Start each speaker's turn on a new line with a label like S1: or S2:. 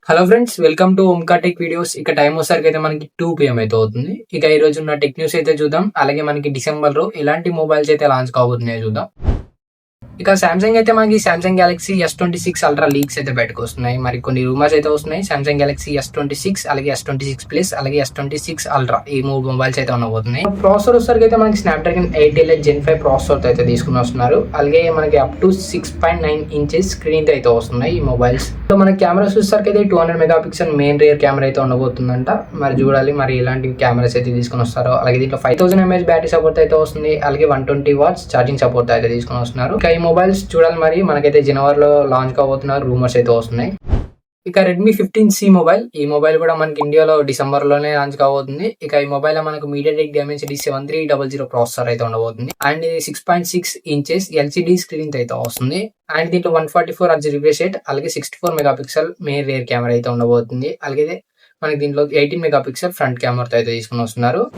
S1: Hello friends, welcome to ఓంకా tech videos. ఇక time వచ్చేసరికి అయితే మనకి 2 PM అయితే అవుతుంది. ఇక ఈ రోజు ఉన్న టెక్ న్యూస్ అయితే చూద్దాం. అలాగే మనకి డిసెంబర్ లో ఎలాంటి మొబైల్స్ అయితే లాంచ్ కాబోతున్నాయో చూద్దాం. ఇక సామ్సంగ్ అయితే మనకి Samsung Galaxy S26 ultra leaks అయితే బయటకు వస్తున్నాయి. మరి కొన్ని రూమర్స్ అయితే వస్తున్నాయి. సామ్సంగ్ గెలాక్సీ S26 అలాగే S26 ప్లస్ అలాగే S26 అల్ట్రా ఈ 3 మొబైల్స్ అయితే ఉండబోతున్నాయి. ప్రాసెసర్ వచ్చేసరికి అయితే మనకి స్నాప్డ్రాగన్ 8 Elite Gen 5 ప్రాసెసర్ అయితే తీసుకుని వస్తున్నారు. అలాగే మనకి అప్ టు 6.9 ఇంచెస్ స్క్రీన్ అయితే వస్తున్నాయి ఈ మొబైల్స్. సో మన కెమెరా చూసేసరికి అయితే 200 మెగాపిక్సెల్ మెయిన్ రియర్ కెమెరా అయితే ఉండబోతుందంట. మరి చూడాలి మరి ఎలాంటి కెమెరాస్ అయితే తీసుకుని వస్తారో. అలాగే దీంట్లో 5000 mAh బ్యాటరీ సపోర్ట్ అయితే వస్తుంది. అలాగే 120 watts ఛార్జింగ్ సపోర్ట్ అయితే తీసుకుని వస్తున్నారు. ఇక ఈ మొబైల్స్ చూడాలి మరి మనకైతే జనవరిలో లాంచ్ కాబోతున్నారు రూమర్స్ అయితే వస్తున్నాయి. ఇక రెడ్మీ 15C మొబైల్, ఈ మొబైల్ కూడా మనకి ఇండియాలో డిసెంబర్ లోనే లాంచ్ కాబోతుంది. ఇక ఈ మొబైల్ లో మనకు MediaTek Dimensity 7300 ప్రాసెసర్ అయితే ఉండబోతుంది. అండ్ ఇది 6.6 ఇంచెస్ LCD స్క్రీన్ అయితే వస్తుంది. అండ్ దీంట్లో 144 Hz రిఫ్రెష్ రేట్ అలాగే 64 మెగాపిక్సెల్ మెయిన్ రియర్ కెమెరా అయితే ఉండబోతుంది. అలాగే మనకి దీంట్లో 18 మెగాపిక్సెల్ ఫ్రంట్ కెమెరా అయితే తీసుకుని వస్తున్నారు.